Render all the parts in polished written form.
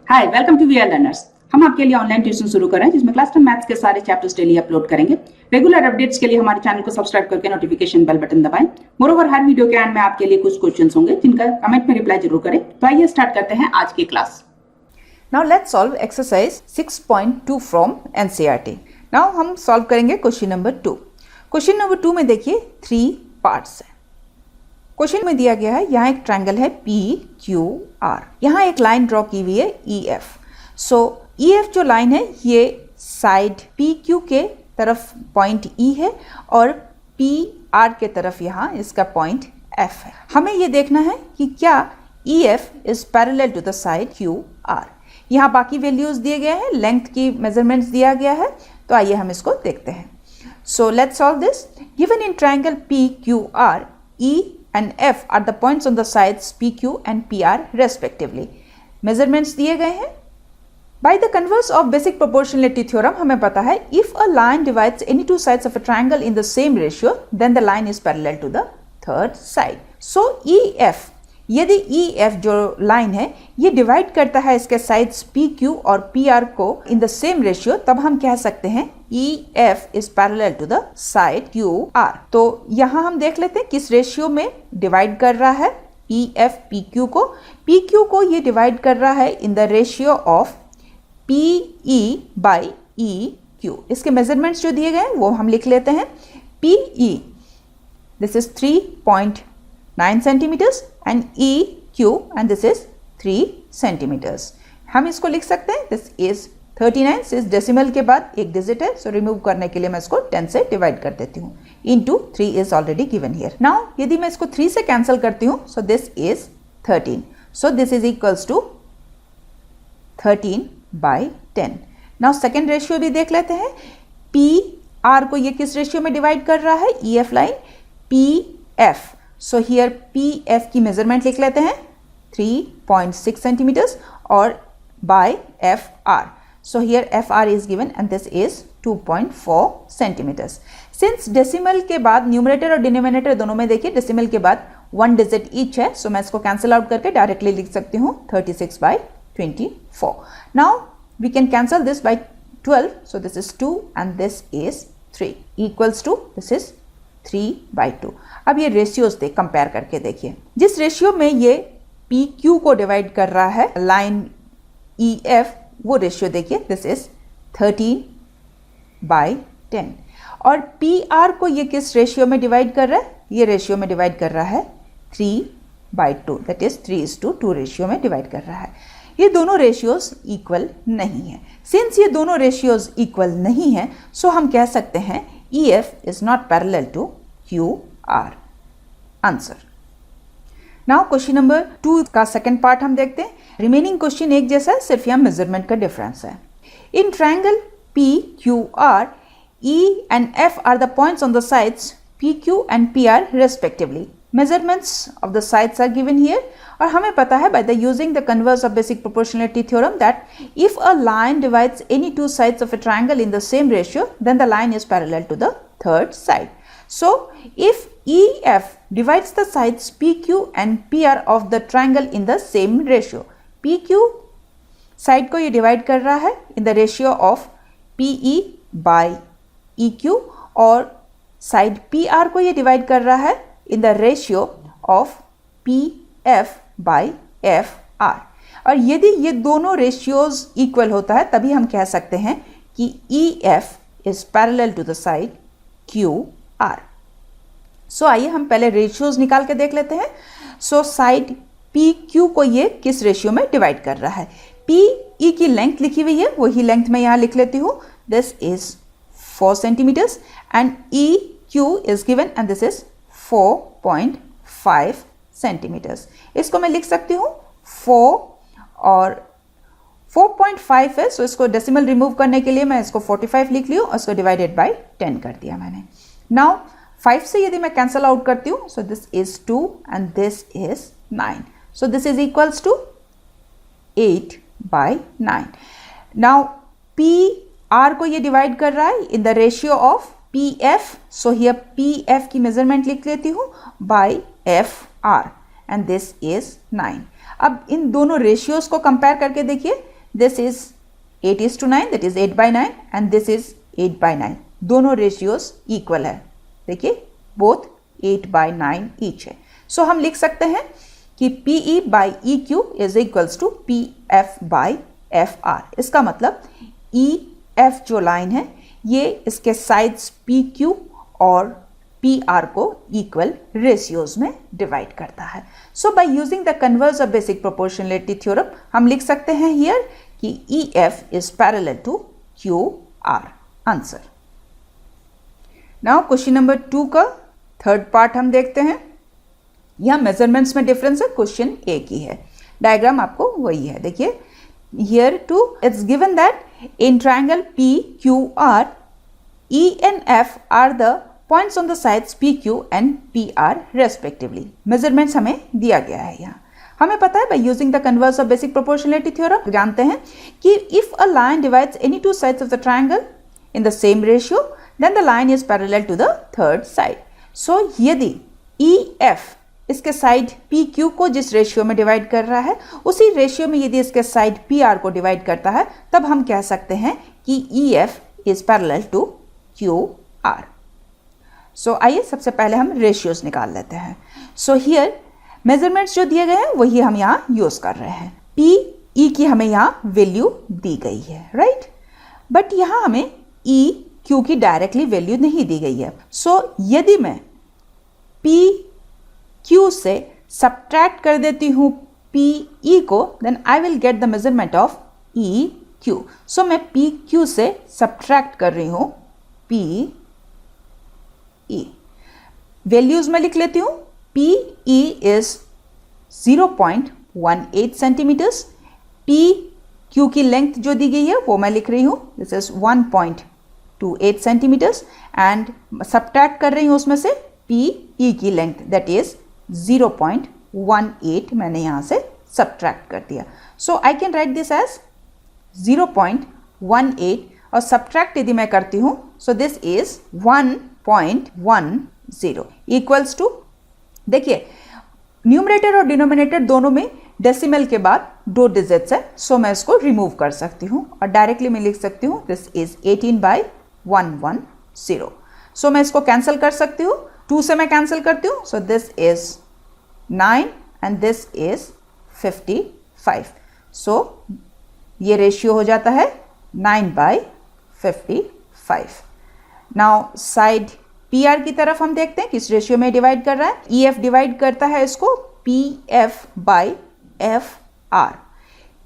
Hi, welcome to VRLearners। हम आपके लिए ऑनलाइन ट्यूशन शुरू कर रहे हैं जिसमें क्लास 10 मैथ्स के सारे चैप्टर्स डेली अपलोड करेंगे। रेगुलर अपडेट्स के लिए हमारे चैनल को सब्सक्राइब करके नोटिफिकेशन बेल बटन दबाएं। मोरोवर हर वीडियो के एंड में आपके लिए कुछ क्वेश्चंस होंगे जिनका कमेंट में रिप्लाई जरूर करें। तो आइए स्टार्ट करते हैं आज की class. Now let's solve exercise 6.2 from NCERT. Now हम solve करेंगे क्वेश्चन नंबर 2। क्वेश्चन नंबर 2 में देखिए 3 पार्ट्स है। क्वेश्चन में दिया गया है, यहाँ एक ट्रायंगल है PQR, यहाँ एक लाइन ड्रॉ की हुई है EF। सो EF जो लाइन है ये साइड PQ के तरफ पॉइंट E है और PR के तरफ यहाँ इसका पॉइंट F है। हमें ये देखना है कि क्या EF is parallel to the side QR। यहाँ बाकी वैल्यूज दिए गए हैं, लेंथ की मेजरमेंट्स दिया गया है, तो आइए हम इसको देखते हैं। So let's solve this. Given in triangle PQR, E and F are the points on the sides PQ and PR respectively. Measurements दिए गए हैं। By the converse of basic proportionality theorem हमें पता है if a line divides any two sides of a triangle in the same ratio, then the line is parallel to the third side. So EF, यदि EF जो line है ये divide करता है इसके साइड्स PQ और PR को in the same ratio, तब हम कह सकते हैं EF is parallel to the side QR। तो यहाँ हम देख लेते हैं किस रेशियो में डिवाइड कर रहा है EF PQ को ये डिवाइड कर रहा है in the ratio of PE by EQ। इसके मेजरमेंट्स जो दिए गए हैं वो हम लिख लेते हैं। PE this is 3.9 centimetres and EQ and this is 3 centimeters। हम इसको लिख सकते हैं दिस इज 39, इस डेसिमल के बाद एक डिजिट है, सो रिमूव करने के लिए मैं इसको 10 से डिवाइड कर देती हूँ। Into 3 is already given here. Now यदि मैं इसको 3 से कैंसिल करती हूँ, so this is 13, so this is equals to 13/10। Now second ratio भी देख लेते हैं। PR को ये किस रेशियो में डिवाइड कर रहा है, EF line PF। So here PF की मेजरमेंट लिख लेते हैं 3.6 सेंटीमीटर्स और by FR। So here FR is given and this is 2.4 centimetres. Since decimal के बाद न्यूमरेटर और डिनोमिनेटर दोनों में देखिए डेसिमल के बाद 1 डिजिट ईच है, सो मैं इसको कैंसिल आउट करके डायरेक्टली लिख सकती हूँ 36/24। Now we can cancel this by 12, so this is 2 and this is 3 equals to this is 3/2। अब ये रेशियोज कंपेयर करके देखिए, जिस रेशियो में ये PQ को डिवाइड कर रहा है लाइन EF, वो रेशियो देखिए दिस इज 13/10। और PR को ये किस रेशियो में डिवाइड कर रहा है, ये रेशियो में डिवाइड कर रहा है 3/2, दैट इज 3:2 रेशियो में डिवाइड कर रहा है। ये दोनों रेशियोज इक्वल नहीं है। सिंस ये दोनों रेशियोज इक्वल नहीं है, सो हम कह सकते हैं EF is not parallel to QR। Answer. Now question number 2 का सेकेंड पार्ट हम देखते हैं। रिमेनिंग क्वेश्चन एक जैसा है, सिर्फ यहाँ मेजरमेंट का डिफरेंस है। In triangle PQR, E and F are the points on the sides PQ and PR respectively. Measurements of the sides are given here। और हमें पता है by the using the converse of basic proportionality theorem that if a line divides any two sides of a triangle in the same ratio, then the line is parallel to the third side. So if EF divides the sides PQ and PR of the triangle in the same ratio, PQ side को ये divide कर रहा है in the ratio of PE by EQ और side PR को ये divide कर रहा है in the ratio of PF by FR। और यदि ये दोनों रेशियोज इक्वल होता है तभी हम कह सकते हैं कि EF is parallel to the side QR। सो आइए हम पहले रेशियोज निकाल के देख लेते हैं। सो साइड PQ को ये किस रेशियो में डिवाइड कर रहा है, PE की लेंथ लिखी हुई है, वही लेंथ मैं यहाँ लिख लेती हूँ, this is 4 centimetres and EQ is given and this is 4.5 centimetres. इसको मैं लिख सकती हूँ 4 और 4.5 है, सो इसको डेसिमल रिमूव करने के लिए मैं इसको 45 लिख लिया और इसको डिवाइडेड बाय 10 कर दिया मैंने। नाउ 5 से यदि मैं कैंसल आउट करती हूँ, so this is 2 and this is 9, so this is equals to 8/9। Now PR को ये डिवाइड कर रहा है in the ratio of PF, so here PF की मेजरमेंट लिख लेती हूँ by FR and this is 9। अब इन दोनों रेशियोज को कंपेयर करके देखिए, this is 8:9, that is 8/9 and this is 8/9. दोनों रेशियोज इक्वल है. देखिए बोथ 8/9 ईच है. सो हम लिख सकते हैं कि PE by EQ is equals to PF by FR. इसका मतलब EF जो लाइन है ये इसके साइड्स PQ और PR को इक्वल रेशियोज में डिवाइड करता है. So by using the converse of basic proportionality theorem हम लिख सकते हैं हियर कि EF is parallel to QR. Answer. Now question number 2 का थर्ड पार्ट हम देखते हैं. यहाँ मेजरमेंट्स में डिफरेंस है, क्वेश्चन एक ही है, डायग्राम आपको वही है. देखिए here too it's given that in triangle PQR E and F are the points on the sides PQ and PR respectively. measurements हमें दिया गया है. यहाँ हमें पता है by using the converse of basic proportionality theorem जानते हैं कि if a line divides any two sides of the triangle in the same ratio then the line is parallel to the third side. so यदि EF इसके side PQ को जिस ratio में divide कर रहा है उसी रेशियो में यदि इसके साइड PR को डिवाइड करता है तब हम कह सकते हैं कि EF is parallel to QR. सो आइए सबसे पहले हम रेशियोज निकाल लेते हैं. सो हियर मेजरमेंट्स जो दिए गए हैं वही हम यहाँ यूज कर रहे हैं. PE की हमें यहाँ वैल्यू दी गई है, राइट. बट यहाँ हमें EQ की डायरेक्टली वैल्यू नहीं दी गई है. सो यदि मैं PQ से सब्ट्रैक्ट कर देती हूँ PE को then I will get the measurement of EQ. So मैं PQ से सब्ट्रैक्ट कर रही हूँ PE. वैल्यूज में लिख लेती हूँ. PE is 0.18 centimetres. PQ की लेंथ जो दी गई है वो मैं लिख रही हूँ, this is 1.28 centimetres and subtract कर रही हूँ उसमें से PE की लेंथ दैट इज 0.18 मैंने यहाँ से सब्ट्रैक्ट कर दिया. So I can write this as 0.18 और सब्ट्रैक्ट यदि मैं करती हूँ so this is 1.10 equals to. देखिए न्यूमरेटर और डिनोमिनेटर दोनों में डेसिमल के बाद 2 डिजिट्स है. सो मैं इसको रिमूव कर सकती हूँ और डायरेक्टली मैं लिख सकती हूँ दिस इज 18/110. सो मैं इसको कैंसिल कर सकती हूँ. 2 से मैं कैंसिल करती हूँ. So this is 9 and this is 55. सो ये रेशियो हो जाता है 9/55. नाउ साइड PR की तरफ हम देखते हैं किस रेशियो में डिवाइड कर रहा है. EF डिवाइड करता है इसको PF/FR.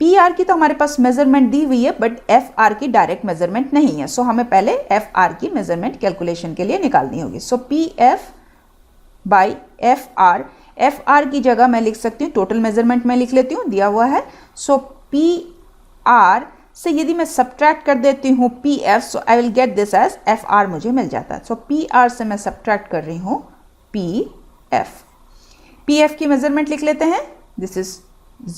PR की तो हमारे पास मेजरमेंट दी हुई है बट FR की डायरेक्ट मेजरमेंट नहीं है. सो हमें पहले FR की मेजरमेंट कैलकुलेशन के लिए निकालनी होगी. सो PF/FR. FR की जगह मैं लिख सकती हूँ टोटल मेजरमेंट में लिख लेती हूँ, दिया हुआ है. सो PR से यदि मैं सब्ट्रैक्ट कर देती हूँ PF so I will get this as FR मुझे मिल जाता है. सो PR से मैं सब्ट्रैक्ट कर रही हूँ PF. PF की मेजरमेंट लिख लेते हैं, दिस इज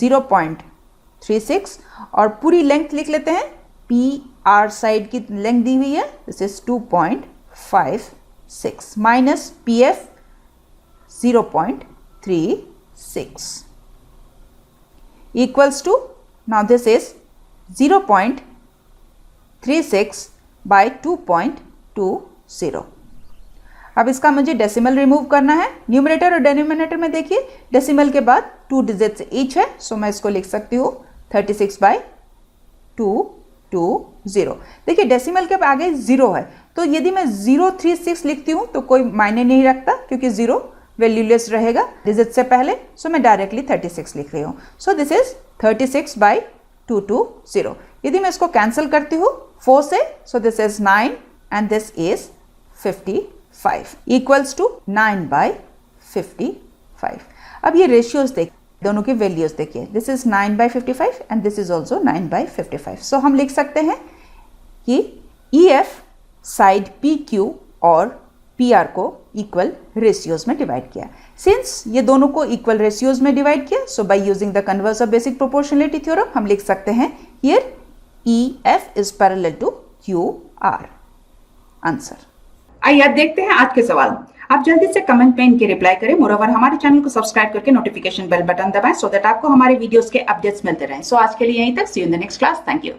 0.36 और पूरी लेंथ लिख लेते हैं. PR साइड की लेंथ दी हुई है, this is 2.56 minus PF 0.36 equals to, now this is 0.36 by 2.20. अब इसका मुझे डेसिमल रिमूव करना है. न्यूमरेटर और डिनोमिनेटर में देखिए डेसिमल के बाद 2 डिजिट्स ईच है. सो मैं इसको लिख सकती हूँ 36/220. देखिए डेसिमल के आगे 0 है तो यदि मैं 036 लिखती हूँ तो कोई मायने नहीं रखता क्योंकि 0 वैल्यूलेस रहेगा डिजिट से पहले. सो मैं डायरेक्टली 36 लिख रही हूँ. So this is 36/220. यदि मैं इसको कैंसिल करती हूँ 4 से, so this is 9 and this is 55 equals to 9/55. अब ये रेशियोज देख, दोनों की वैल्यूज देखिए, this is 9/55 and this is also 9/55. So हम लिख सकते हैं कि EF साइड PQ और PR को इक्वल रेशियोज में डिवाइड किया. सिंस ये दोनों को इक्वल रेशियोज में डिवाइड किया सो by using the converse of basic proportionality theorem हम लिख सकते हैं here EF is parallel to QR. Answer. आइए अब देखते हैं आज के सवाल. आप जल्दी से कमेंट में इनके रिप्लाई करें। मोरओवर हमारे चैनल को सब्सक्राइब करके नोटिफिकेशन बेल बटन दबाएं सो दैट आपको हमारे वीडियोस के अपडेट्स मिलते रहें। सो आज के लिए यहीं तक। See you in the next class. Thank you.